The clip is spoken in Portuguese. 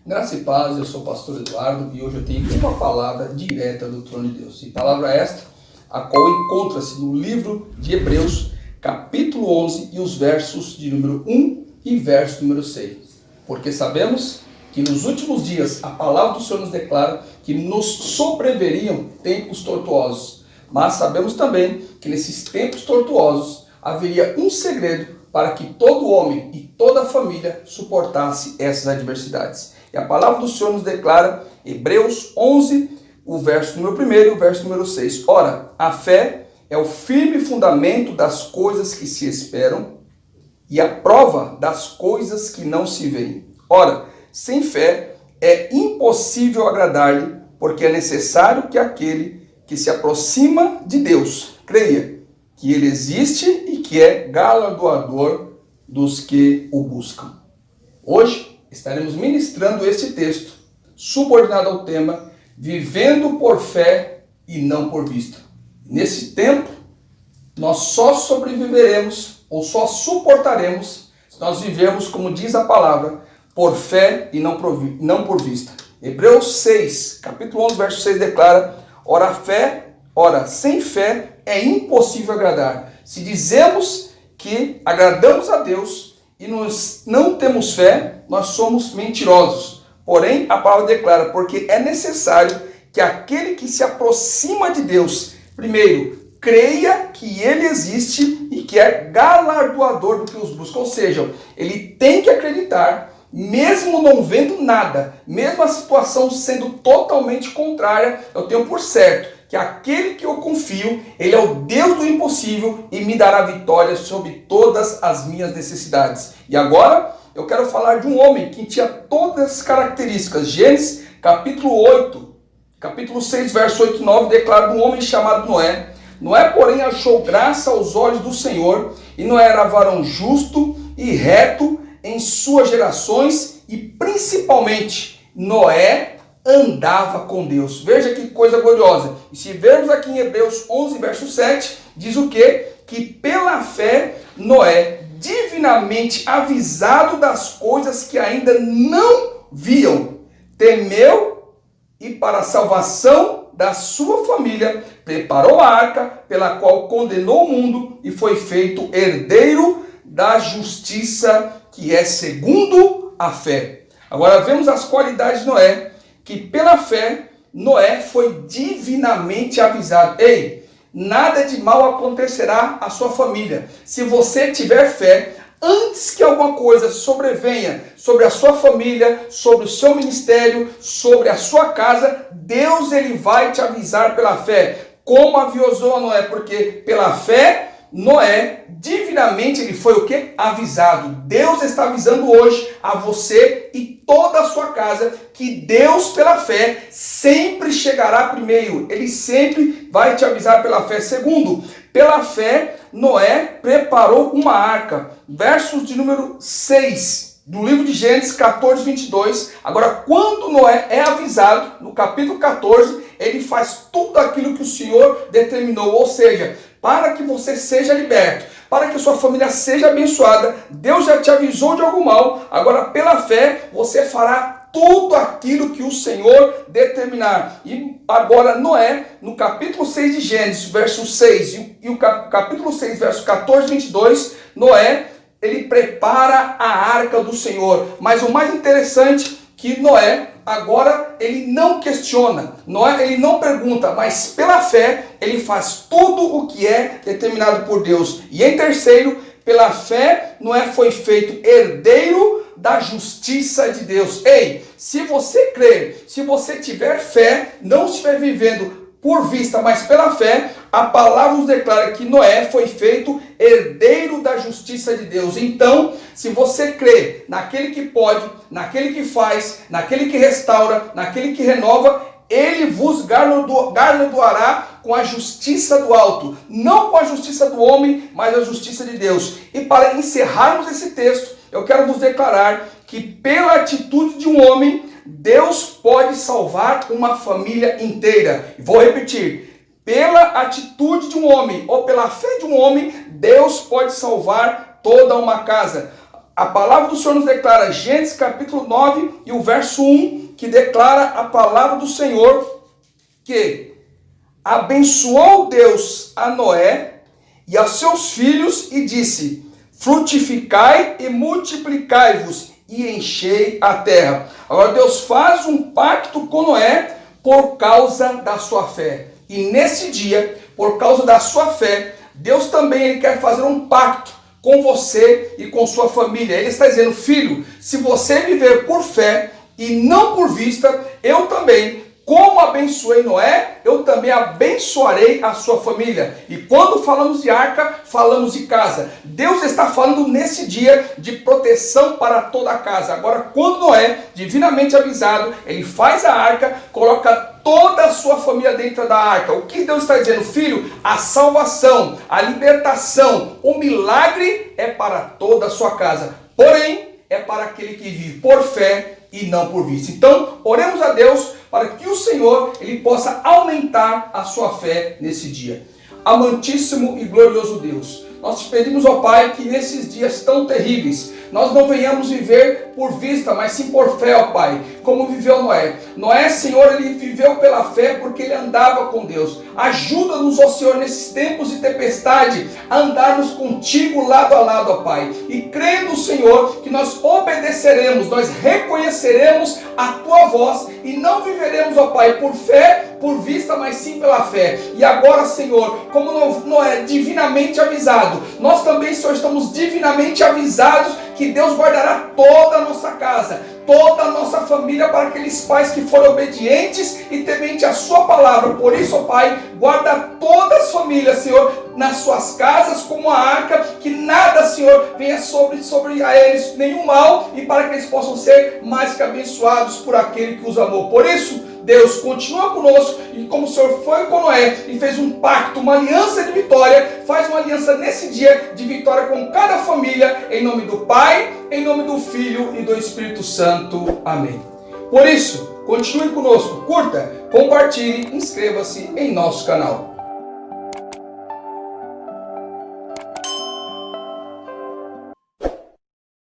Graça e paz, eu sou o pastor Eduardo e hoje eu tenho uma palavra direta do trono de Deus. E palavra esta, a qual encontra-se no livro de Hebreus, capítulo 11 e os versos de número 1 e verso número 6. Porque sabemos que nos últimos dias a palavra do Senhor nos declara que nos sobreviriam tempos tortuosos. Mas sabemos também que nesses tempos tortuosos haveria um segredo para que todo homem e toda família suportasse essas adversidades. E a palavra do Senhor nos declara, Hebreus 11, o verso número 1 e o verso número 6. Ora, a fé é o firme fundamento das coisas que se esperam e a prova das coisas que não se veem. Ora, sem fé é impossível agradar-lhe, porque é necessário que aquele que se aproxima de Deus creia que ele existe e que é galardoador dos que o buscam. Hoje estaremos ministrando este texto, subordinado ao tema Vivendo por Fé e não por vista. Nesse tempo, nós só sobreviveremos ou só suportaremos se nós vivermos, como diz a palavra, por fé e não por vista. Hebreus 6, capítulo 11, verso 6 declara, ora, sem fé é impossível agradar. Se dizemos que agradamos a Deus e nós não temos fé, nós somos mentirosos. Porém, a palavra declara, porque é necessário que aquele que se aproxima de Deus, primeiro, creia que ele existe e que é galardoador do que os busca. Ou seja, ele tem que acreditar, mesmo não vendo nada, mesmo a situação sendo totalmente contrária, eu tenho por certo que aquele que eu confio, ele é o Deus do impossível e me dará vitória sobre todas as minhas necessidades. E agora, eu quero falar de um homem que tinha todas as características. Gênesis, capítulo 6, verso 8 e 9, declara de um homem chamado Noé. Noé, porém, achou graça aos olhos do Senhor, e Noé era varão justo e reto em suas gerações, e principalmente, Noé andava com Deus. Veja que coisa gloriosa. E se vermos aqui em Hebreus 11, verso 7, diz o quê? Que pela fé, Noé, divinamente avisado das coisas que ainda não viam, temeu e para a salvação da sua família, preparou a arca pela qual condenou o mundo e foi feito herdeiro da justiça que é segundo a fé. Agora vemos as qualidades de Noé, que pela fé Noé foi divinamente avisado. Ei, nada de mal acontecerá à sua família. Se você tiver fé, antes que alguma coisa sobrevenha sobre a sua família, sobre o seu ministério, sobre a sua casa, Deus ele vai te avisar pela fé. Como avisou a Noé, porque pela fé Noé, divinamente, ele foi o quê? Avisado. Deus está avisando hoje a você e toda a sua casa que Deus, pela fé, sempre chegará primeiro. Ele sempre vai te avisar pela fé. Segundo, pela fé, Noé preparou uma arca. Versos de número 6 do livro de Gênesis 14, 22. Agora, quando Noé é avisado, no capítulo 14, ele faz tudo aquilo que o Senhor determinou. Ou seja, para que você seja liberto, para que sua família seja abençoada, Deus já te avisou de algum mal, agora pela fé você fará tudo aquilo que o Senhor determinar. E agora Noé, no capítulo 6 de Gênesis, verso 6 e o capítulo 6, verso 14, 22, Noé, ele prepara a arca do Senhor. Mas o mais interessante que Noé, agora, ele não questiona, Noé, ele não pergunta, mas pela fé, ele faz tudo o que é determinado por Deus. E em terceiro, pela fé, Noé foi feito herdeiro da justiça de Deus. Ei, se você crer, se você tiver fé, não estiver vivendo por vista, mas pela fé, a palavra nos declara que Noé foi feito herdeiro da justiça de Deus. Então, se você crê naquele que pode, naquele que faz, naquele que restaura, naquele que renova, ele vos galardoará com a justiça do alto, não com a justiça do homem, mas a justiça de Deus. E para encerrarmos esse texto, eu quero vos declarar que pela atitude de um homem, Deus pode salvar uma família inteira. Vou repetir. pela atitude de um homem ou pela fé de um homem, Deus pode salvar toda uma casa. A palavra do Senhor nos declara, Gênesis capítulo 9 e o verso 1, que declara a palavra do Senhor, que abençoou Deus a Noé e a seus filhos e disse, frutificai e multiplicai-vos e enchei a terra. Agora Deus faz um pacto com Noé por causa da sua fé. E nesse dia, por causa da sua fé, Deus também quer fazer um pacto com você e com sua família. Ele está dizendo, filho, se você viver por fé e não por vista, eu também, como abençoei Noé, eu também abençoarei a sua família. E quando falamos de arca, falamos de casa. Deus está falando nesse dia de proteção para toda a casa. Agora, quando Noé, divinamente avisado, ele faz a arca, coloca toda a sua família dentro da arca. O que Deus está dizendo, filho? A salvação, a libertação, o milagre é para toda a sua casa. Porém, é para aquele que vive por fé e não por vista. Então, oremos a Deus para que o Senhor ele possa aumentar a sua fé nesse dia. Amantíssimo e glorioso Deus, nós te pedimos, ó Pai, que nesses dias tão terríveis, nós não venhamos viver por vista, mas sim por fé, ó Pai, como viveu Noé. Noé, Senhor, ele viveu pela fé porque ele andava com Deus. Ajuda-nos, ó Senhor, nesses tempos de tempestade, a andarmos contigo lado a lado, ó Pai. E crendo, Senhor, que nós obedeceremos, nós reconheceremos a Tua voz e não viveremos, ó Pai, por fé, por vista, mas sim pela fé. E agora, Senhor, como Noé divinamente avisado, nós também, Senhor, estamos divinamente avisados que Deus guardará toda a nossa casa, toda a nossa família para aqueles pais que foram obedientes e temente a sua palavra. Por isso, ó Pai, guarda todas as famílias, Senhor, nas suas casas como a arca, que nada, Senhor, venha sobre a eles nenhum mal, e para que eles possam ser mais que abençoados por aquele que os amou. Por isso, Deus, continua conosco, e como o Senhor foi com Noé e fez um pacto, uma aliança de vitória, faz uma aliança nesse dia de vitória com cada família, em nome do Pai, em nome do Filho e do Espírito Santo. Amém. Por isso, continue conosco, curta, compartilhe, inscreva-se em nosso canal.